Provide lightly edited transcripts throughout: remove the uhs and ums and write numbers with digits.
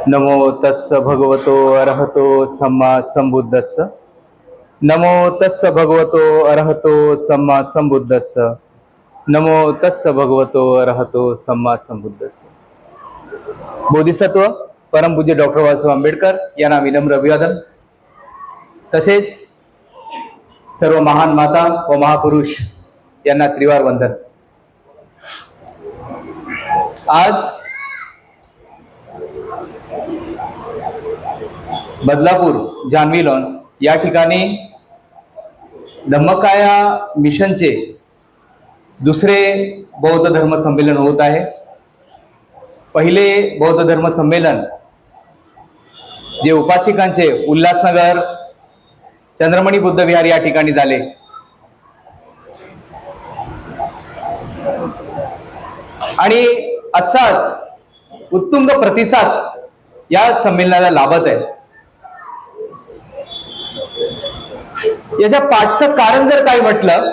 नमो तस्स भगवतो अरहतो सम्मा संबुद्धस्स। नमो तस्स भगवतो अरहतो सम्मा संबुद्धस्स। नमो तस्स भगवतो अरहतो सम्मा संबुद्धस्स। बोधिसत्व परमपूज्य डॉक्टर बाबासाहेब आंबेडकर यांना विनम्र अभिवादन। तसेच सर्व महान माता व महापुरुष यांना त्रिवार वंदन। आज बदलापूर जानवी लॉन्स या ठिकाणी धम्मकाया मिशनचे दुसरे बौद्ध धर्म संमेलन होत आहे। पहिले बौद्ध धर्म संमेलन जे उपासिकांचे उल्हासनगर चंद्रमणी बुद्ध विहार या ठिकाणी झाले आणि असाच उत्तुंग प्रतिसाद या संमेलनाला लाभत आहे। याच्या पाठचं कारण जर काय म्हटलं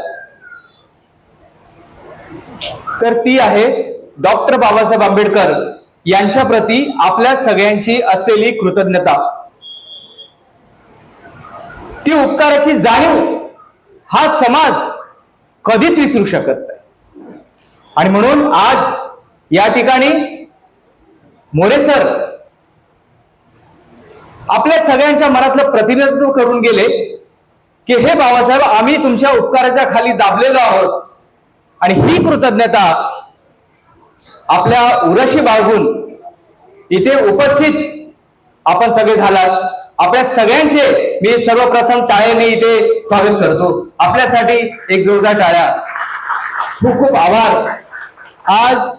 तर ती आहे डॉक्टर बाबासाहेब आंबेडकर यांच्या प्रती आपल्या सगळ्यांची असलेली कृतज्ञता। ती उपकाराची जाणीव हा समाज कधीच विसरू शकत नाही आणि म्हणून आज या ठिकाणी मोरे सर आपल्या सगळ्यांच्या मनातलं प्रतिनिधित्व करून गेले की हे बाबासाहेब, आम्ही तुमच्या उपकाराच्या खाली दाबलेलो आहोत आणि ही कृतज्ञता आपल्या उराशी बाळगून इथे उपस्थित आपण सगळे झालात। आपल्या सगळ्यांचे मी सर्वप्रथम टाळ्याने इथे स्वागत करतो। आपल्यासाठी एक जोरदार टाळ्या। खूप खूप आभार। आज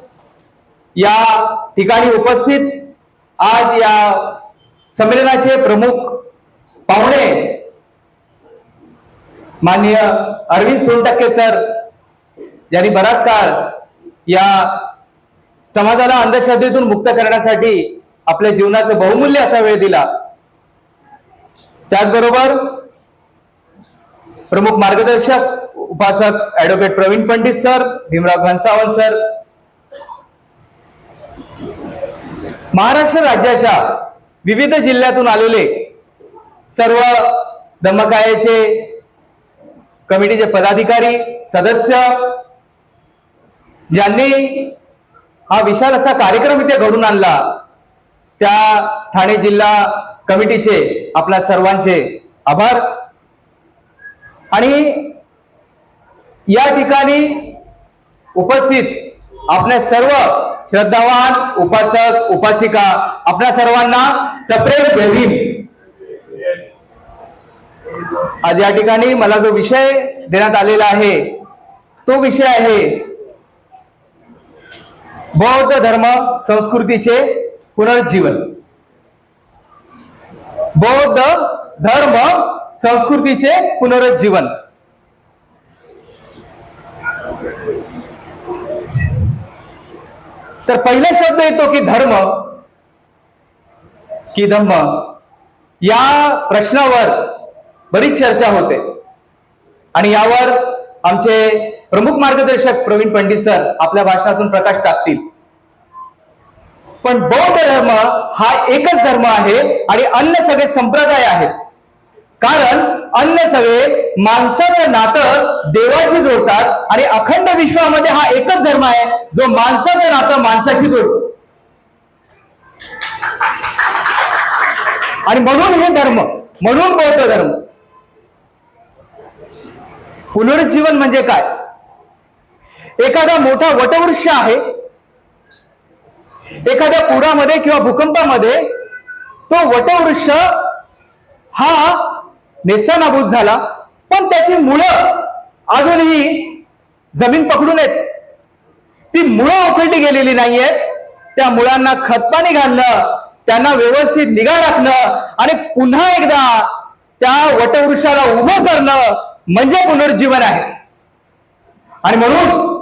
या ठिकाणी उपस्थित आज या संमेलनाचे प्रमुख पाहुणे माननीय अरविंद सोनटक्के सर, यांनी बराच काळ या समाजाला अंधश्रद्धेतून मुक्त करण्यासाठी आपल्या जीवनाचा बहुमूल्य असा वेळ दिला। त्याचबरोबर प्रमुख मार्गदर्शक उपासक advocate Pravin Pandit sir, Bhimrao Ghansawant sir, Maharashtra राज्याच्या विविध जिल्ह्यातून आलेले सर्व धम्मकायाचे कमिटीचे पदाधिकारी सदस्य, ज्यांनी हा विशाल असा कार्यक्रम इथे घडून आणला, त्या ठाणे जिल्हा कमिटीचे आपल्या सर्वांचे आभार। आणि या ठिकाणी उपस्थित आपल्या सर्व श्रद्धावान उपासक उपासिका, आपल्या सर्वांना सप्रेम जय भीम। आज या ठिकाणी मला जो विषय देण्यात आलेला आहे तो विषय आहे बौद्ध धर्म संस्कृतीचे पुनरुज्जीवन। बौद्ध धर्म संस्कृतीचे पुनरुज्जीवन। तर पहिला शब्द येतो की धर्म की धम्म। या प्रश्नावर बरीच चर्चा होते आणि यावर आमचे प्रमुख मार्गदर्शक प्रवीण पंडित सर आपल्या भाषणातून प्रकाश टाकतील। पण बौद्ध धर्म हा एकच धर्म आहे आणि अन्य सगळे संप्रदाय आहेत, कारण अन्य सगळे माणसाचं नातं देवाशी जोडतात आणि अखंड विश्वामध्ये हा एकच धर्म आहे जो माणसाचं नातं माणसाशी जोडतो। आणि म्हणून हे धर्म, म्हणून बौद्ध धर्म। पुनरुज्जीवन म्हणजे काय? एखादा मोठा वटवृक्ष आहे, एखाद्या पुरामध्ये किंवा भूकंपामध्ये तो वटवृक्ष हा नेस्तनाबूत झाला, पण त्याची मुळं अजूनही जमीन पकडून आहेत। ती मुळं उखलली गेलेली नाहीयेत। त्या मुळांना खतपाणी घालणं, त्यांना व्यवस्थित निगा राखणं आणि पुन्हा एकदा त्या वटवृक्षाला उभं करणं म्हणजे पुनरुज्जीवन आहे। आणि म्हणून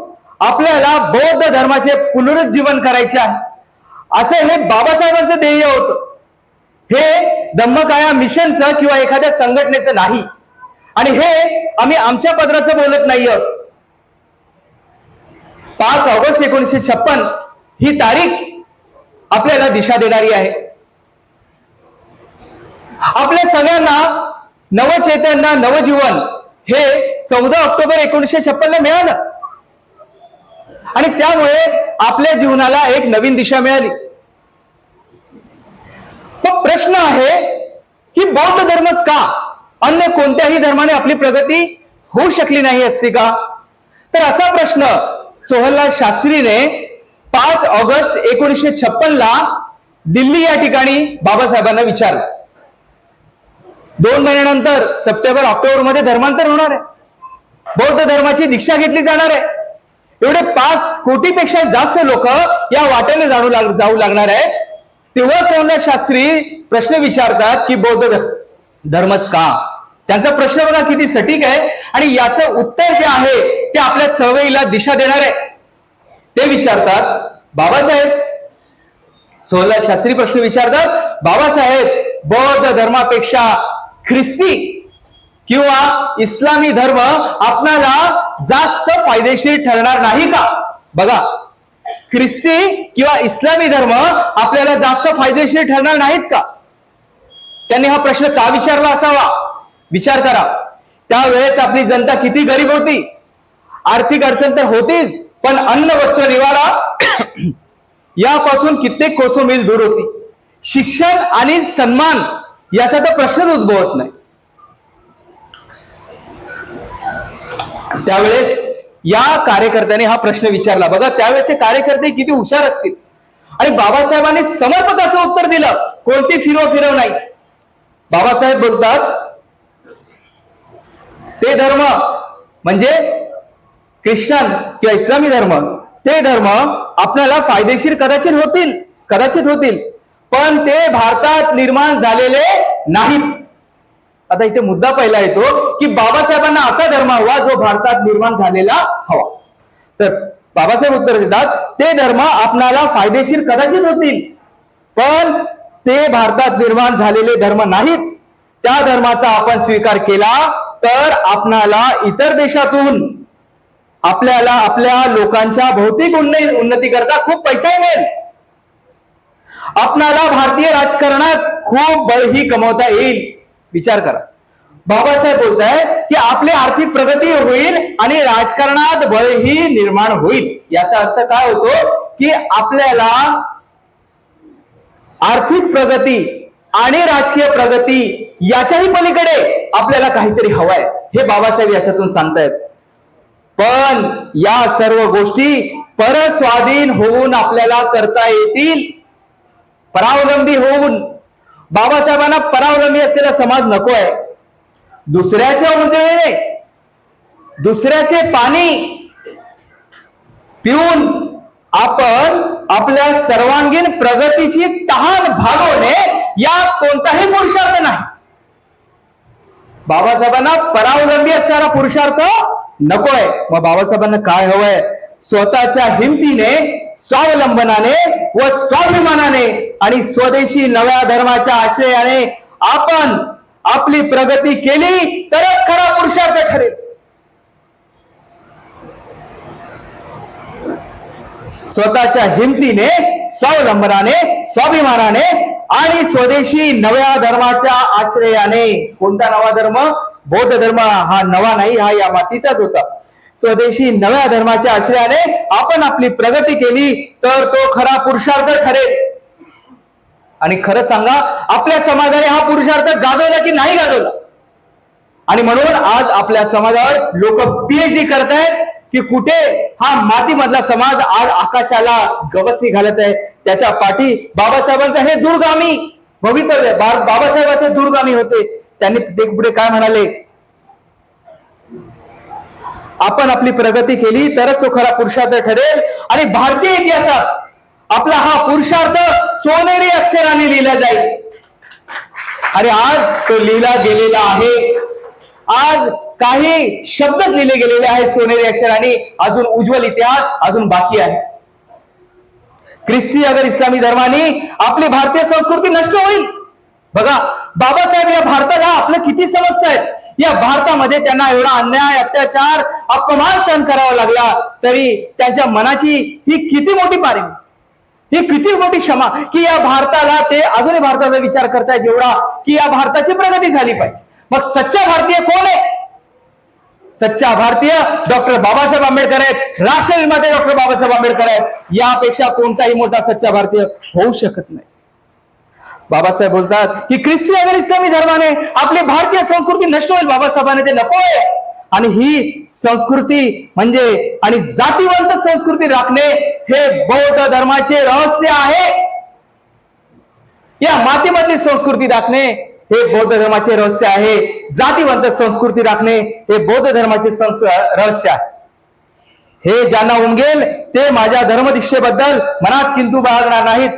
आपल्याला बौद्ध धर्माचे पुनरुज्जीवन करायचे आहे, असं हे बाबासाहेबांचं ध्येय होतं। हे धम्मकाया मिशनचं किंवा एखाद्या संघटनेचं नाही आणि हे आम्ही आमच्या पदराचं बोलत नाही आहोत। 5 ऑगस्ट 1956 ही तारीख आपल्याला दिशा देणारी आहे। आपल्या सगळ्यांना नवचैतन्य नवजीवन हे 14 ऑक्टोबर 1956 मिळालं आणि त्यामुळे आपल्या जीवनाला एक नवीन दिशा मिळाली. पण प्रश्न आहे की बौद्ध धर्मच का, अन्य कोणत्याही धर्माने आपली प्रगती होऊ शकली नाही असती का? तर असा प्रश्न सोहनलाल शास्त्रीने 5 ऑगस्ट 1956 दिल्ली या ठिकाणी बाबासाहेबांना विचारलं. 2 महिन्यानंतर सप्टेंबर ऑक्टोबर मध्ये धर्मांतर होणार आहे, बौद्ध धर्माची दीक्षा घेतली जाणार आहे. एवढे 5 कोटीपेक्षा जास्त लोक या वाटेने जाऊ लागणार आहे. तेव्हा सोहनलाल शास्त्री प्रश्न विचारतात की बौद्ध धर्मच का. त्यांचा प्रश्न बघा किती सटीक आहे आणि याचं उत्तर जे आहे ते आपल्या चळवळीला दिशा देणार आहे. ते विचारतात, बाबासाहेब, सोहनलाल शास्त्री प्रश्न विचारतात, बाबासाहेब, बौद्ध धर्मापेक्षा ख्रिस्ती किंवा इस्लामी धर्म आपल्याला जास्त फायदेशीर ठरणार नाही का? बघा, ख्रिस्ती किंवा इस्लामी धर्म आपल्याला जास्त फायदेशीर ठरणार नाहीत का? त्यांनी हा प्रश्न का विचारला असावा? विचार करा, त्यावेळेस आपली जनता किती गरीब होती. आर्थिक अडचण तर होतीच, पण अन्न वस्त्र निवारा यापासून कित्येक कोसो मैल दूर होती. शिक्षण आणि सन्मान याचा तर प्रश्नच उद्भवत नाही. त्यावेळेस या कार्यकर्त्याने हा प्रश्न विचारला. बघा, त्यावेळेचे कार्यकर्ते किती हुशार असतील आणि बाबासाहेबांनी समर्पकाचं उत्तर दिलं, कोणती फिरव नाही. बाबासाहेब बोलतात, ते धर्म म्हणजे ख्रिश्चन किंवा इस्लामी धर्म, ते धर्म आपल्याला फायदेशीर कदाचित होतील, पण ते भारतात निर्माण झालेले नाहीत. आता इथे मुद्दा पहिला येतो की बाबासाहेबांना असा धर्म हवा जो भारतात निर्माण झालेला हवा. तर बाबासाहेब उत्तर देतात, ते धर्म आपल्याला फायदेशीर कदाचित होतील, पण ते भारतात निर्माण झालेले धर्म नाहीत. त्या धर्माचा आपण स्वीकार केला तर आपणाला इतर देशातून आपल्याला आपल्या लोकांच्या भौतिक उन्नती करता खूप पैसा मिळेल. आपणाला भारतीय राजकारणात खूप बळही कमवता येईल. विचार करा, बाबासाहेब बोलतायत की आपली आर्थिक प्रगती होईल आणि राजकारणात बळही निर्माण होईल. याचा अर्थ काय होतो की आपल्याला आर्थिक प्रगती आणि राजकीय प्रगती याच्याही पलीकडे आपल्याला काहीतरी हवंय, हे बाबासाहेब याच्यातून सांगतायत. पण या सर्व गोष्टी परस्वाधीन होऊन आपल्याला करता येतील, परावलंबी होऊन. बाबासाहेबांना परावलंबी असलेला समाज नको आहे. दुसऱ्याच्या उंजळीने दुसऱ्याचे पाणी पिऊन आपण आपल्या सर्वांगीण प्रगतीची तहान भागवणे यात कोणताही पुरुषार्थ नाही. बाबासाहेबांना परावलंबी असणारा पुरुषार्थ नकोय. मग बाबासाहेबांना काय हवंय? स्वतःच्या हिमतीने, स्वावलंबनाने व स्वाभिमानाने आणि स्वदेशी नव्या धर्माच्या आश्रयाने आपण आपली प्रगती केली तरच खरा पुरुषार्थ ठरेल. स्वतःच्या हिमतीने, स्वावलंबनाने, स्वाभिमानाने आणि स्वदेशी नव्या धर्माच्या आश्रयाने. कोणता नवा धर्म? बौद्ध धर्म हा नवा नाही, हा या मातीचाच होता. स्वदेशी नव्या धर्माच्या आश्रयाने आपण आपली प्रगती केली तर तो खरा पुरुषार्थ ठरेल. आणि खरं सांगा, आपल्या समाजाने हा पुरुषार्थ गाजवला की नाही गाजवला? आणि म्हणून आज आपल्या समाजावर लोक पीएचडी करतायत की कुठे हा मातीमधला समाज आज आकाशाला गवसणी घालत आहे. त्याच्या पाठी बाबासाहेबांचं हे दूरगामी भवितव्य, बाबासाहेबांचे दूरगामी होते. त्यांनी ते पुढे काय म्हणाले? आपण आपली प्रगती केली तरच तो खरा पुरुषार्थ ठरेल. आणि भारतीय इतिहासात आपला हा पुरुषार्थ सोनेरी अक्षराने लिहिला जाईल. आणि आज तो लिहिला गेलेला आहे. आज काही शब्द लिहिले गेलेले आहेत सोनेरी अक्षराने. अजून उज्ज्वल इतिहास अजून बाकी आहे. ख्रिस्ती अगर इस्लामी धर्माने आपली भारतीय संस्कृती नष्ट होईल. बघा, बाबासाहेब या भारताला आपलं किती समस्या आहेत. या भारतामध्ये त्यांना एवढा अन्याय, अत्याचार, अपमान सहन करावा लागला तरी त्यांच्या मनाची ही किती मोठी पारंगी. ही किती मोठी क्षमा की या भारताला ते अजूनही भारताचा विचार करतायत एवढा की या भारताची प्रगती झाली पाहिजे. मग सच्चा भारतीय कोण आहे? सच्चा भारतीय डॉक्टर बाबासाहेब आंबेडकर आहेत, राष्ट्रनिर्माते डॉक्टर बाबासाहेब आंबेडकर आहेत. यापेक्षा कोणताही मोठा सच्चा भारतीय होऊ शकत नाही. बाबासाहेब बोलतात की ख्रिस्ती आणि इस्लामी धर्माने आपली भारतीय संस्कृती नष्ट होईल. बाबासाहेबांना ते नको आहे. आणि ही संस्कृती म्हणजे आणि जातीवंत संस्कृती राखणे हे बौद्ध धर्माचे रहस्य आहे. या मातीमधली संस्कृती राखणे हे बौद्ध धर्माचे रहस्य आहे. जातीवंत संस्कृती राखणे हे बौद्ध धर्माचे रहस्य आहे. हे ज्यांना उमगेल ते माझ्या धर्मदीक्षेबद्दल मनात किंतु बाळगणार नाहीत.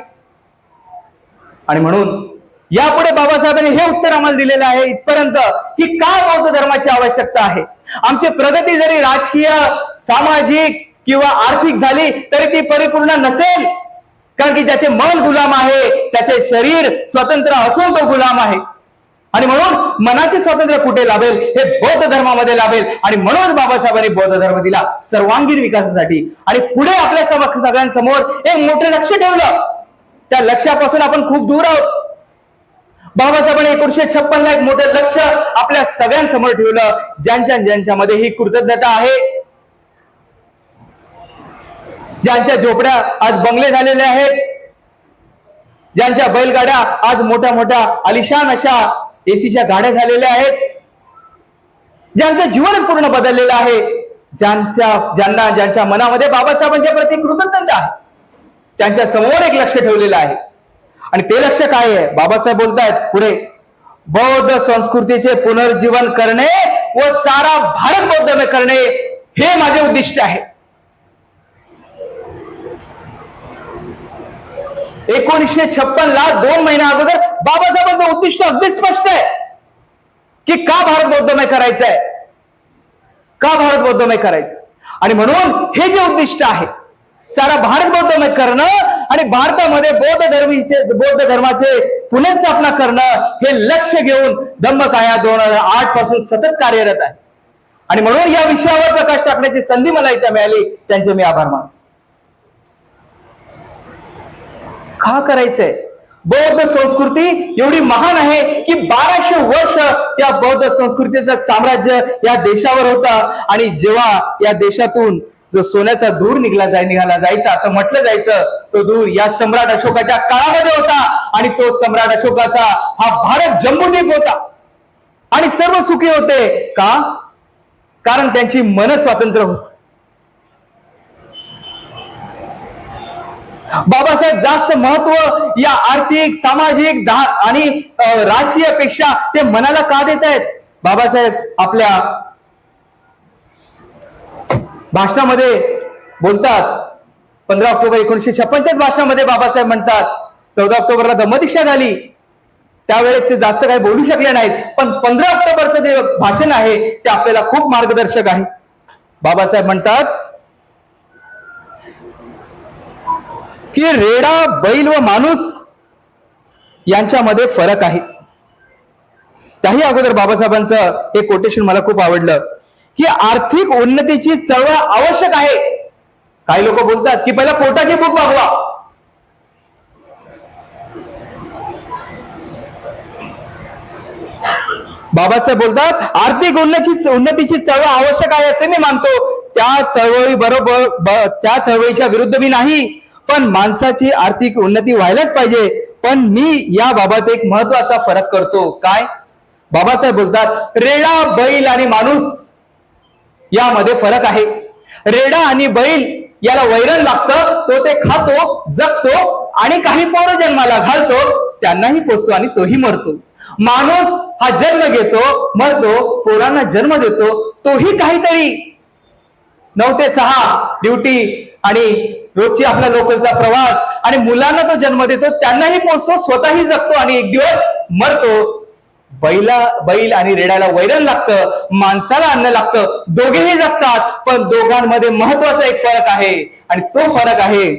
आणि म्हणून यापुढे बाबासाहेबांनी हे उत्तर आम्हाला दिलेलं आहे इथपर्यंत की का बौद्ध धर्माची आवश्यकता आहे. आमची प्रगती जरी राजकीय, सामाजिक किंवा आर्थिक झाली तरी ती परिपूर्ण नसेल. कारण की ज्याचे मन गुलाम आहे त्याचे शरीर स्वतंत्र असून तो गुलाम आहे. आणि म्हणून मनाचे स्वातंत्र्य कुठे लाभेल? हे बौद्ध धर्मामध्ये लाभेल. आणि म्हणून बाबासाहेबांनी बौद्ध धर्म दिला सर्वांगीण विकासासाठी. आणि पुढे आपल्या सगळ्यांसमोर एक मोठे लक्ष ठेवलं. त्या लक्ष्यापासून आपण खूप दूर आहोत. बाबासाहेबांनी 1956 एक मोठे लक्ष आपल्या सगळ्यांसमोर ठेवलं. ज्यांच्यामध्ये ही कृतज्ञता आहे, ज्यांच्या झोपड्या आज बंगले झालेले आहेत, ज्यांच्या बैलगाड्या आज मोठ्या मोठ्या आलिशान अशा एसीच्या गाड्या झालेल्या आहेत, ज्यांचं जीवन पूर्ण बदललेलं आहे, ज्यांच्या मनामध्ये बाबासाहेबांच्या प्रती कृतज्ञता आहे, त्यांच्या समोर एक लक्ष ठेवलेलं आहे. आणि ते लक्ष काय आहे? बाबासाहेब बोलतायत पुढे, बौद्ध संस्कृतीचे पुनर्जीवन करणे व सारा भारत बौद्धमय करणे हे माझे उद्दिष्ट आहे. 1956 2 महिन्या अगोदर बाबासाहेबांचं उद्दिष्ट अगदी स्पष्ट आहे की का भारत बौद्धमय करायचं आहे, का भारत बौद्धमय करायचं. आणि म्हणून हे जे उद्दिष्ट आहे सारा भारत बौद्धमय करणं आणि भारतामध्ये बौद्ध धर्माचे पुनर्स्थापना करणं हे लक्ष घेऊन धम्मकाया 2008 पासून सतत कार्यरत आहे. आणि म्हणून या विषयावर प्रकाश टाकण्याची संधी मला इथे मिळाली, त्यांचे मी आभार मानतो. का करायचंय? बौद्ध संस्कृती एवढी महान आहे की 1200 वर्ष या बौद्ध संस्कृतीचं साम्राज्य या देशावर होतं. आणि जेव्हा या देशातून जो सोन्याचा धूर निघाला जायचा असं म्हटलं जायचं, तो धूर या सम्राट अशोकाच्या काळामध्ये होता. आणि तो सम्राट अशोकाचा हा भारत जम्बूद्वीप होता. आणि सर्व सुखी होते का? कारण त्यांची मन स्वतंत्र होती. बाबासाहेब जास्त महत्व या आर्थिक, सामाजिक आणि राजकीय पेक्षा ते मनाला का देत आहेत? बाबासाहेब आपल्या भाषणामध्ये बोलतात, 15 ऑक्टोबर 1956 भाषणामध्ये बाबासाहेब म्हणतात, 14 ऑक्टोबरला धम्मदीक्षा झाली त्यावेळेस ते जास्त काही बोलू शकले नाहीत, पण 15 ऑक्टोबरचं जे भाषण आहे ते आपल्याला खूप मार्गदर्शक आहे. बाबासाहेब म्हणतात की रेडा, बैल व माणूस यांच्यामध्ये फरक आहे. त्याही अगोदर बाबासाहेबांचं एक कोटेशन मला खूप आवडलं की आर्थिक उन्नतीची चळवळ आवश्यक आहे. काही लोक बोलतात की पहिला पोटाची भूक भागवा. बाबासाहेब बोलतात आर्थिक उन्नतीची चळवळ आवश्यक आहे असे मी मानतो. त्या चळवळीच्या विरुद्ध मी नाही, पण माणसाची आर्थिक उन्नती व्हायलाच पाहिजे. पण मी याबाबत एक महत्वाचा फरक करतो. काय? बाबासाहेब बोलतात रेडा, बैल आणि माणूस यामध्ये फरक आहे. रेडा आणि बैल याला वैरण लागतं, तो ते खातो, जगतो आणि काही पोरं जन्माला घालतो, त्यांनाही पोसतो आणि तोही मरतो. माणूस हा जन्म घेतो, मरतो, पोरांना जन्म देतो, तोही काहीतरी 9 ते 6 ड्युटी आणि रोजची आपल्या लोकलचा प्रवास आणि मुलांना तो जन्म देतो, त्यांनाही पोसतो, स्वतःही जगतो आणि एक दिवस मरतो. बैल आणि रेड्याला वैरण लागतं, माणसाला अन्न लागतं, दोघेही जगतात, पण दोघांमध्ये महत्वाचा एक फरक आहे आणि तो फरक आहे.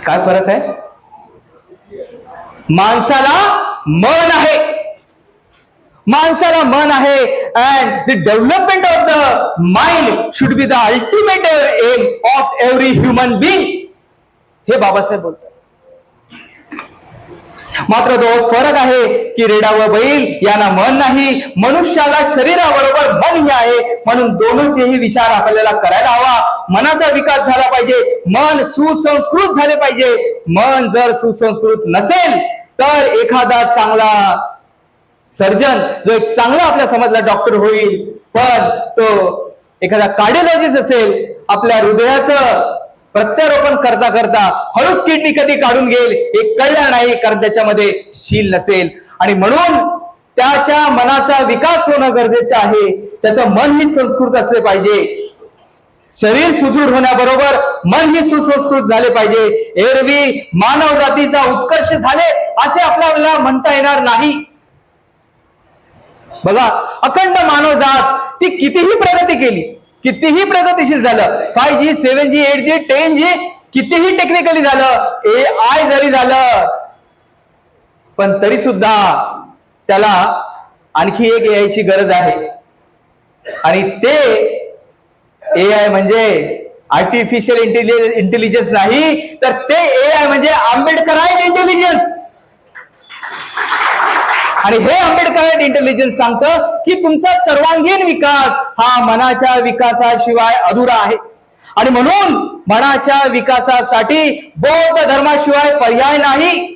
काय फरक आहे? माणसाला मन आहे. माणसाला मन आहे and the development of the mind should be the ultimate aim of every human being. हे बाबासाहेब बोलतात. मात्र तो फरक आहे की रेडा व बैल यांना मन नाही, मनुष्याला शरीराबरोबर मन ही आहे. म्हणून दोनोंचेही विचार आपल्याला करायला हवा. मनाचा विकास झाला पाहिजे, मन सुसंस्कृत झाले पाहिजे. मन जर सुसंस्कृत नसेल तर एखादा चांगला सर्जन, जो एक चांगला आपल्या समाजाला डॉक्टर होईल, पण तो एखादा कार्डिओलॉजिस्ट असेल, आपल्या हृदयाचं प्रत्यारोपण करता करता हळूच किडनी कधी काढून घेईल हे कळलं नाही, कारण त्याच्यामध्ये शील नसेल. आणि म्हणून त्याच्या मनाचा विकास होणं गरजेचं आहे. त्याचं मन ही संस्कृत असले पाहिजे. शरीर सुदृढ होण्याबरोबर मन ही सुसंस्कृत झाले पाहिजे. एरवी मानव जातीचा उत्कर्ष झाले असे आपल्याला म्हणता येणार नाही. बघा, अखंड मानव जात ती कितीही प्रगती केली, कितीही प्रगतीशील झालं, 5G, 7G, 8G, 10G कितीही टेक्निकली झालं, AI जरी झालं, पण तरी सुद्धा त्याला आणखी एक AI ची गरज आहे. आणि ते AI म्हणजे आर्टिफिशियल इंटेलिजन्स नाही, तर ते AI म्हणजे आंबेडकराईट इंटेलिजन्स. आणि हे आंबेडकराईट इंटेलिजन्स सांगतं की तुमचा सर्वांगीण विकास हा मनाच्या विकासाशिवाय अधुरा आहे. आणि म्हणून मनाच्या विकासासाठी बौद्ध धर्माशिवाय पर्याय नाही.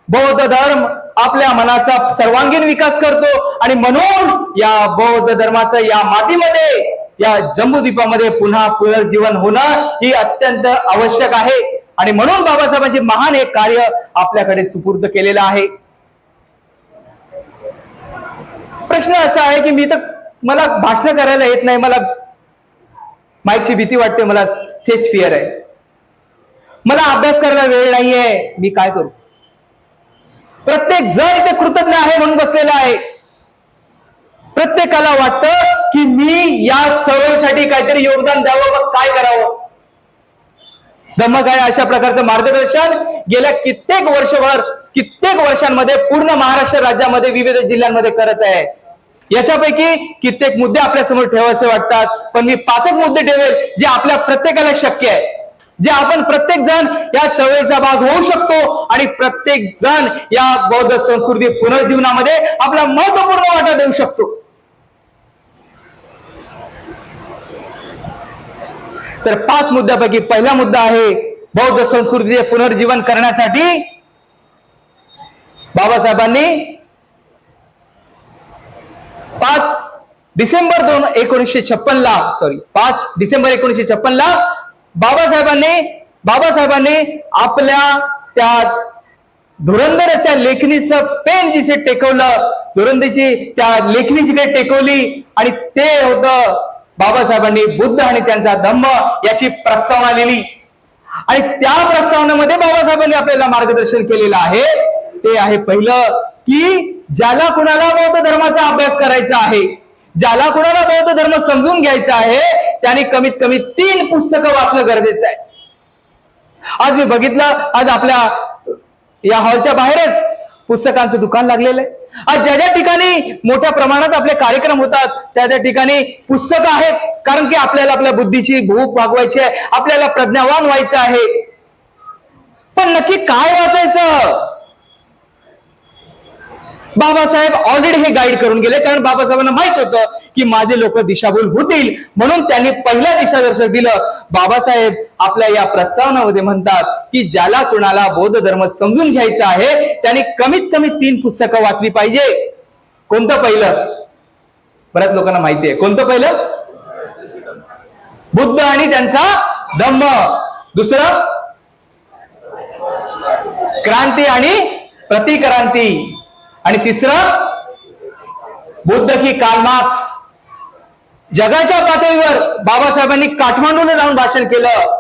बौद्ध धर्म आपल्या मनाचा सर्वांगीण विकास करतो. आणि म्हणून या बौद्ध धर्माचं या मातीमध्ये, या जम्बूद्वीपामध्ये पुन्हा पुनर्जीवन होणं ही अत्यंत आवश्यक आहे. आणि म्हणून बाबासाहेबांचे महान एक कार्य आपल्याकडे सुपूर्द केलेलं आहे. प्रश्न असा आहे की मला भाषण करायला येत नाही, मला माईकची भीती वाटते, मला स्टेज फिअर आहे, मला अभ्यास करायला वेळ नाहीये, मी काय करू? प्रत्येक जण इथे कृतज्ञ आहे म्हणून बसलेला आहे. प्रत्येकाला वाटतं की मी या चळवळीसाठी काहीतरी योगदान द्यावं, मग काय करावं? धम्मक आहे अशा प्रकारचं मार्गदर्शन गेल्या कित्येक वर्षांमध्ये पूर्ण महाराष्ट्र राज्यामध्ये विविध जिल्ह्यांमध्ये करत आहे. याच्यापैकी कित्येक मुद्दे आपल्या समोर ठेवायचे वाटतात, पण मी 5च मुद्दे ठेवेल जे आपल्या प्रत्येकाला शक्य आहे, जे आपण प्रत्येक जण या चळवळीचा भाग होऊ शकतो आणि प्रत्येक जण या बौद्ध संस्कृती पुनर्जीवनामध्ये आपला महत्वपूर्ण वाटा देऊ शकतो. तर 5 मुद्द्यापैकी पहिला मुद्दा आहे बौद्ध संस्कृतीचे पुनर्जीवन करण्यासाठी बाबासाहेबांनी 5 डिसेंबर 1956 ला बाबासाहेबांनी आपल्या त्या धुरंधर अशा लेखणीचं पेन जिथे टेकवलं, धुरंधीची त्या लेखणी जिथे टेकवली, आणि ते होतं बाबासाहेबांनी बुद्ध आणि त्यांचा धम्म याची प्रस्तावना लिहिली. आणि त्या प्रस्तावनेमध्ये बाबासाहेबांनी आपल्याला मार्गदर्शन केलेलं आहे. ते आहे पहिलं की ज्याला कुणाला बौद्ध धर्माचा अभ्यास करायचा आहे, ज्याला कुणाला बौद्ध धर्म समजून घ्यायचा आहे, त्याने कमीत कमी 3 पुस्तकं वाचणं गरजेचं आहे. आज मी बघितलं, आज आपल्या या हॉलच्या बाहेरच पुस्तकांचं दुकान लागलेलं आहे. आज ज्या ज्या ठिकाणी मोठ्या प्रमाणात आपले कार्यक्रम होतात त्या त्या ठिकाणी पुस्तकं आहेत, कारण की आपल्याला आपल्या बुद्धीची भूक भागवायची आहे, आपल्याला प्रज्ञावान व्हायचं आहे. पण नक्की काय वाचायचं? बाबासाहेब ऑलरेडी हे गाईड करून गेले, कारण बाबासाहेबांना माहित होतं की माझे लोक दिशाभूल होतील, म्हणून त्यांनी पहिला दिशादर्शक दिलं. बाबासाहेब आपल्या या प्रस्तावनामध्ये म्हणतात की ज्याला कुणाला बौद्ध धर्म समजून घ्यायचा आहे त्यांनी कमीत कमी 3 पुस्तकं वाचली पाहिजे. कोणतं पहिलं? बऱ्याच लोकांना माहिती आहे. कोणतं पहिलं? बुद्ध आणि त्यांचा धम्म. दुसरं क्रांती आणि प्रतिक्रांती. आणि तिसरं बुद्ध की कार्ल मार्क्स. जगाच्या पातळीवर बाबासाहेबांनी काठमांडूला जाऊन भाषण केलं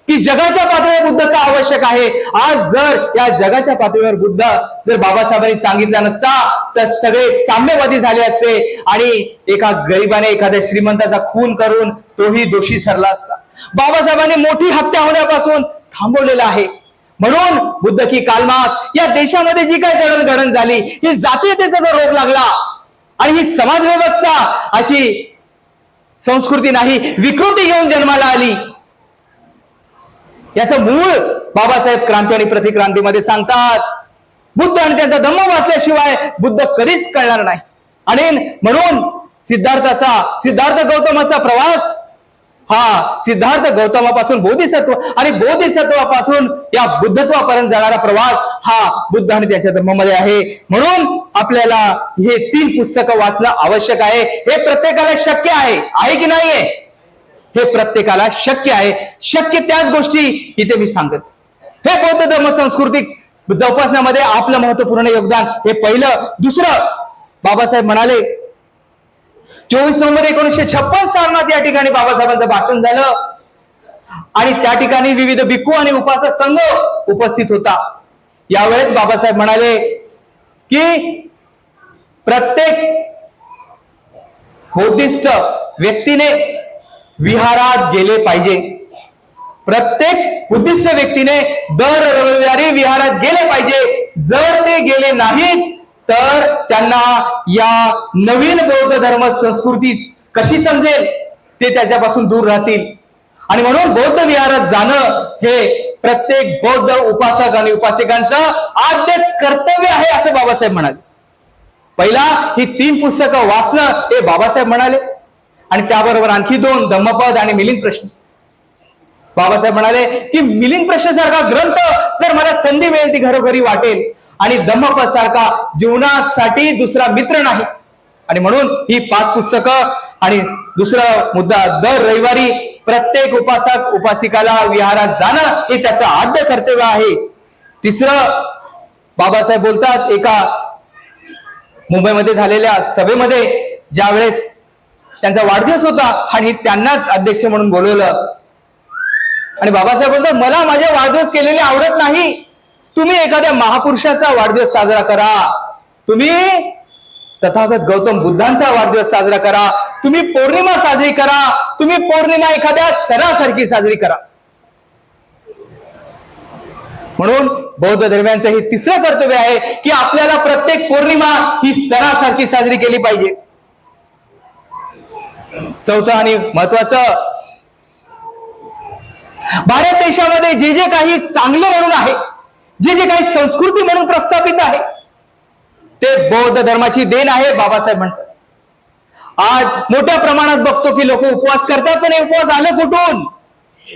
की जगाच्या पातळीवर बुद्ध का आवश्यक आहे. आज जर या जगाच्या पातळीवर बुद्ध जर बाबासाहेबांनी सांगितलं नसता तर सगळे साम्यवादी झाले असते आणि एका गरिबाने एखाद्या श्रीमंताचा खून करून तोही दोषी ठरला असता. बाबासाहेबांनी मोठी हत्या होण्यापासून थांबवलेला आहे. म्हणून बुद्ध की कार्ल मार्क्स या देशामध्ये जी काही जडणघडण झाली, ही जातीयतेचा जो रोग लागला, आणि ही समाज व्यवस्था अशी संस्कृती नाही, विकृती घेऊन जन्माला आली. याचं मूळ बाबासाहेब क्रांती आणि प्रतिक्रांतीमध्ये सांगतात. बुद्ध आणि त्यांचा धम्म वाचल्याशिवाय बुद्ध कधीच कळणार नाही. आणि म्हणून सिद्धार्थ गौतमाचा प्रवास हा सिद्धार्थ गौतमापासून बोधिसत्व आणि बोधिसत्वापासून या बुद्धत्वापर्यंत जाणारा प्रवास हा बुद्ध आणि त्याच्या धर्मामध्ये आहे. म्हणून आपल्याला हे 3 पुस्तकं वाचणं आवश्यक आहे. हे प्रत्येकाला शक्य आहे की नाहीये? हे प्रत्येकाला शक्य आहे. शक्य त्याच गोष्टी इथे मी सांगत. हे बौद्ध धर्म संस्कृती जोपासण्यामध्ये आपलं महत्वपूर्ण योगदान हे पहिलं. दुसरं, बाबासाहेब म्हणाले 24 नोव्हेंबर 1956 सालमध्ये या ठिकाणी बाबासाहेबांचं भाषण झालं आणि त्या ठिकाणी विविध भिक्खू आणि उपासक संघ उपस्थित होता. यावेळेस बाबासाहेब म्हणाले की प्रत्येक बौद्धिस्ट व्यक्तीने विहारात गेले पाहिजे. प्रत्येक बुद्धिस्ट व्यक्तीने दर रविवारी विहारात गेले पाहिजे. जर ते गेले नाहीत तर त्यांना या नवीन बौद्ध धर्म संस्कृती कशी समजेल, ते त्याच्यापासून दूर राहतील. आणि म्हणून बौद्ध विहारात जाणं हे प्रत्येक बौद्ध उपासक आणि उपासिकांचं आद्य कर्तव्य आहे असं बाबासाहेब म्हणाले. पहिला ही 3 पुस्तकं वाचणं हे बाबासाहेब म्हणाले. आणि त्याबरोबर आणखी 2 धम्मपद आणि मिलिंद प्रश्न. बाबासाहेब म्हणाले की मिलिंद प्रश्न सारखा ग्रंथ जर मला संधी मिळेल ती घरोघरी वाटेल आणि धम्मपद सारखा जीवनासाठी दुसरा मित्र नाही. आणि म्हणून ही 5 पुस्तकं. आणि दुसरा मुद्दा, दर रविवारी प्रत्येक उपासक उपासिकाला विहारात जाणं हे त्याचं आद्य कर्तव्य आहे. तिसरं, बाबासाहेब बोलतात एका मुंबईमध्ये झालेल्या सभेमध्ये ज्यावेळेस त्यांचा वाढदिवस होता आणि त्यांनाच अध्यक्ष म्हणून बोलवलं आणि बाबासाहेब बोलतात मला माझे वाढदिवस केलेले आवडत नाही. तुम्ही एखाद्या महापुरुषाचा वाढदिवस साजरा करा. तुम्ही तथागत गौतम बुद्धांचा वाढदिवस साजरा करा. तुम्ही पौर्णिमा साजरी करा. तुम्ही पौर्णिमा एखाद्या सणासारखी साजरी करा. म्हणून बौद्ध धर्मियांचं हे तिसरं कर्तव्य आहे की आपल्याला प्रत्येक पौर्णिमा ही सणासारखी साजरी केली पाहिजे. चौथं आणि महत्वाचं, भारत देशामध्ये जे जे काही चांगलं म्हणून आहे, जे जे काही संस्कृती म्हणून प्रस्थापित आहे ते बौद्ध धर्माची देण आहे बाबासाहेब म्हणतात. आज मोठ्या प्रमाणात बघतो की लोक उपवास करतात, पण हे उपवास आलं कुठून?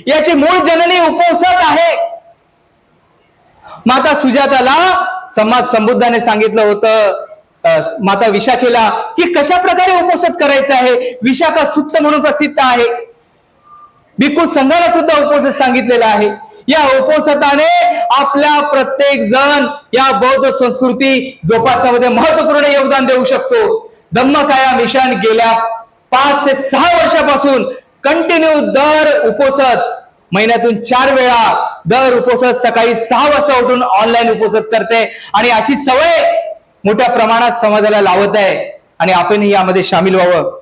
याची मूळ जननी उपवासात आहे. माता सुजाताला समाज संबुद्धाने सांगितलं होतं, माता विशाखेला, की कशा प्रकारे उपवास करायचा आहे. विशाखा सुक्त म्हणून प्रसिद्ध आहे. भिक्खू संघाला सुद्धा उपवास सांगितलेला आहे. या उपवासाने आपल्या प्रत्येक जण या बौद्ध संस्कृती जोपासण्यामध्ये महत्वपूर्ण योगदान देऊ शकतो. धम्मकाया मिशन गेल्या 5 ते 6 वर्षापासून कंटिन्यू दर उपवास महिन्यातून 4 वेळा दर उपवास सकाळी 6 वाजता उठून ऑनलाईन उपवास करते आणि अशी सवय मोठ्या प्रमाणात समाजाला लावत आहे. आणि आपणही यामध्ये सामील व्हावं.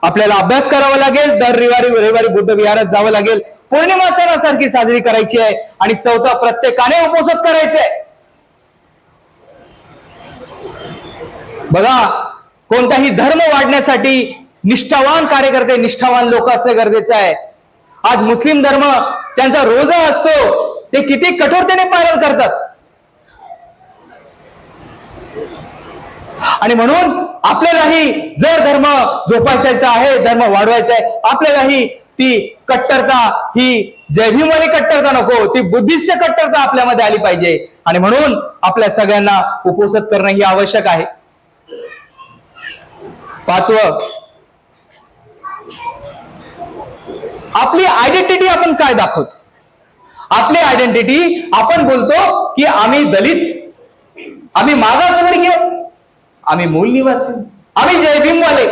आपल्याला अभ्यास करावा लागेल. दर रविवारी बुद्ध विहारात जावं लागेल. पौर्णिमा सणासारखी साजरी करायची आहे. आणि चौथा, प्रत्येकाने उपवास करायचे आहे. बघा, कोणताही धर्म वाढण्यासाठी निष्ठावान कार्यकर्ते, निष्ठावान लोक असणे गरजेचं आहे. आज मुस्लिम धर्म त्यांचा रोजा असतो, ते किती कठोरतेने पालन करतात. आणि म्हणून आपल्यालाही जर धर्म जोपासायचा आहे, धर्म वाढवायचा आहे, आपल्यालाही ती कट्टरता, ही जय भीमवाली कट्टरता नको, ती बुद्धिस्ट कट्टरता आपल्यामध्ये आली पाहिजे. आणि म्हणून आपल्या सगळ्यांना उपवास करणं ही आवश्यक आहे. 5वं, आपली आयडेंटिटी आपण काय दाखवतो. आपली आयडेंटिटी, आपण बोलतो की आम्ही दलित, आम्ही मागासवर्गीय, आम्ही मूल निवासी, आम्ही जय भीमवाले.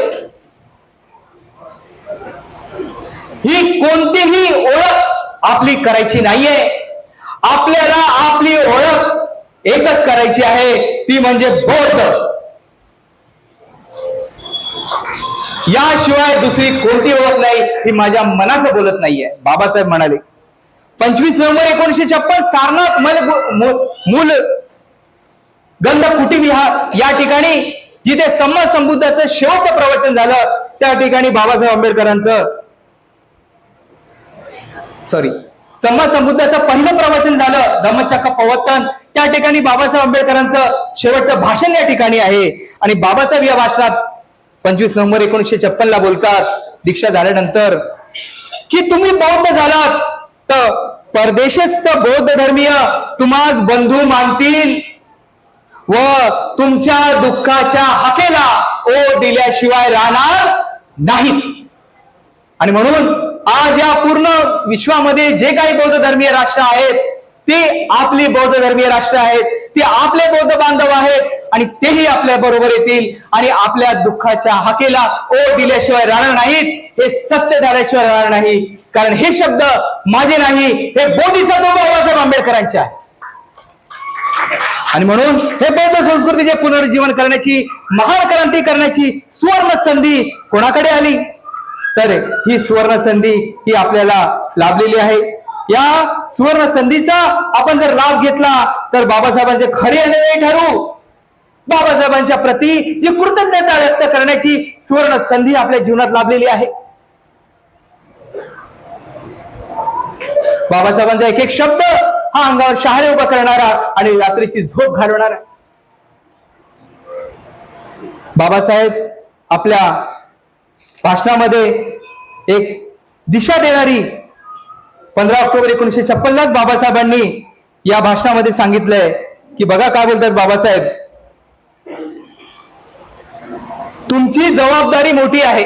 ही कोणतीही ओळख आपली करायची नाहीये. आपल्याला आपली ओळख एकच करायची आहे, ती म्हणजे बौद्ध. याशिवाय दुसरी कोणती ओळख नाही. ही माझ्या मनाचं बोलत नाहीये. बाबासाहेब म्हणाले 25 नोव्हेंबर 1956 सारनाथ मूल गंध कुटी विहार या ठिकाणी जिथे सम्मा संबुद्धाचं शेवटचं प्रवचन झालं त्या ठिकाणी बाबासाहेब आंबेडकरांचं सम्मा संबुद्धाचं पहिलं प्रवचन झालं धम्मचक्र प्रवर्तन, त्या ठिकाणी बाबासाहेब आंबेडकरांचं शेवटचं भाषण या ठिकाणी आहे. आणि बाबासाहेब या भाषणात 25 नोव्हेंबर 1956 ला बोलतात दीक्षा झाल्यानंतर की तुम्ही बौद्ध झालात तर परदेशस्थ बौद्ध धर्मीय तुम्हाच बंधू मानतील व तुमच्या दुःखाच्या हाकेला ओ दिल्याशिवाय राहणार नाहीत. आणि म्हणून आज या पूर्ण विश्वामध्ये जे काही बौद्ध धर्मीय राष्ट्र आहेत ते आपली बौद्ध धर्मीय राष्ट्र आहेत, ते आपले बौद्ध बांधव आहेत आणि तेही आपल्या बरोबर येतील आणि आपल्या दुःखाच्या हाकेला ओ दिल्याशिवाय राहणार नाहीत. हे सत्य झाल्याशिवाय राहणार नाही. कारण हे शब्द माझे नाही, हे बोधिसत्व बाबासाहेब आंबेडकरांचे आहे. आणि म्हणून हे बौद्ध संस्कृतीचे पुनरुज्जीवन करण्याची, महान क्रांती करण्याची सुवर्ण संधी कोणाकडे आली तर ही सुवर्ण संधी ही आपल्याला लाभलेली आहे. या सुवर्ण संधीचा आपण जर लाभ घेतला तर बाबासाहेबांचे खरे अनुयायी ठरू, बाबासाहेबांच्या प्रती ही कृतज्ञता व्यक्त करण्याची सुवर्ण संधी आपल्या जीवनात लाभलेली आहे. बाबासाहेबांचा एक एक शब्द हा अंगावर शहारे उभा करणारा आणि रात्रीची झोप घालवणारा. बाबासाहेब आपल्या भाषणामध्ये एक दिशा देणारी 15 ऑक्टोबर 1956 लाच बाबासाहेबांनी या भाषणामध्ये सांगितलंय की बघा काय बोलतात बाबासाहेब, तुमची जबाबदारी मोठी आहे.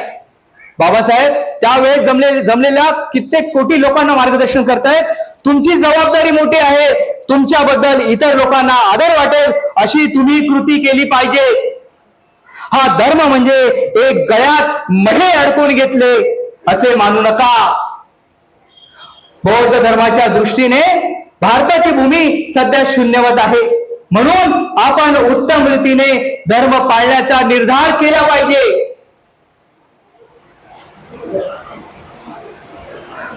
बाबासाहेब त्यावेळेस जमलेल्या कित्येक कोटी लोकांना मार्गदर्शन करतायत. तुमची जबाबदारी मोठी आहे. तुमच्याबद्दल इतर लोकांना आदर वाटेल अशी तुम्ही कृती केली पाहिजे. हा धर्म म्हणजे एक गळ्यात मढे अडकून घेतले असे मानू नका. बौद्ध धर्माच्या दृष्टीने भारताची भूमी सध्या शून्यवत आहे. म्हणून आपण उत्तम रीतीने धर्म पाळण्याचा निर्धार केला पाहिजे.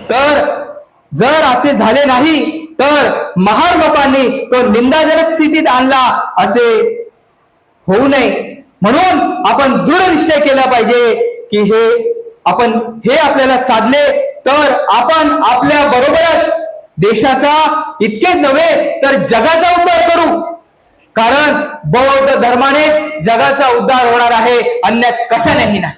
तर जर असे झाले नाही तर महान लोकांनी तो निंदाजनक स्थितीत आणला असे होऊ नये. म्हणून आपण दृढ निश्चय केला पाहिजे की हे आपल्याला साधले तर आपण आपल्या बरोबरच देशाचा इतकेच नव्हे तर जगाचा उद्धार करू. कारण बौद्ध धर्माने जगाचा उद्धार होणार आहे, अन्य कशानेही नाही.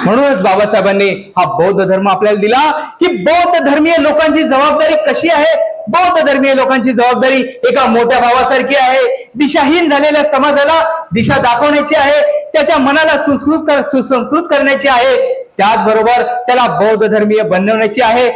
म्हणूनच बाबासाहेबांनी हा बौद्ध धर्म आपल्याला दिला की बौद्ध धर्मीय लोकांची जबाबदारी कशी आहे. बौद्ध धर्मीय लोकांची जबाबदारी एका मोठ्या भावासारखी आहे. दिशाहीन झालेल्या समाजाला दिशा दाखवण्याची आहे, त्याच्या मनाला सुसंस्कृत करण्याची आहे, त्याचबरोबर त्याला बौद्ध धर्मीय बनवण्याची आहे.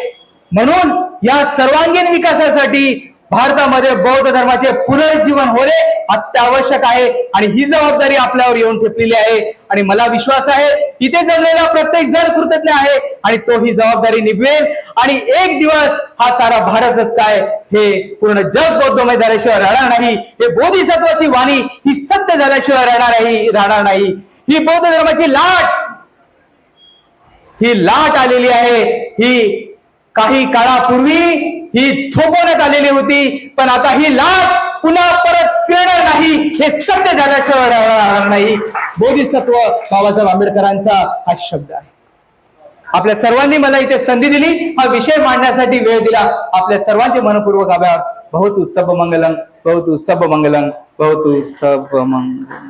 म्हणून या सर्वांगीण विकासासाठी भारतामध्ये बौद्ध धर्माचे पुनरुज्जीवन होणे अत्यावश्यक आहे आणि ही जबाबदारी आपल्यावर येऊन ठेपलेली आहे. आणि मला विश्वास आहे इथे जमलेला प्रत्येक जण कृतज्ञ आहे आणि तो ही जबाबदारी निभवेल. आणि एक दिवस हा सारा भारतच काय हे पूर्ण जग बौद्धमय झाल्याशिवाय राहणार नाही. हे बोधिसत्वाची वाणी ही सत्य झाल्याशिवाय राहणार नाही. ही बौद्ध धर्माची लाट आलेली आहे. ही काही काळापूर्वी ही थोपवण्यात आलेली होती, पण आता ही लाट पुन्हा परत फिरणार नाही. हे सत्य झाल्याशिवाय राहणार नाही. बोधिसत्व बाबासाहेब आंबेडकरांचा हा शब्द आहे. आपल्या सर्वांनी मला इथे संधी दिली, हा विषय मांडण्यासाठी वेळ दिला. आपल्या सर्वांचे मनपूर्वक आभार. भवतु सब मंगलम, भवतु सब मंगलम, भवतु सब मंगलम.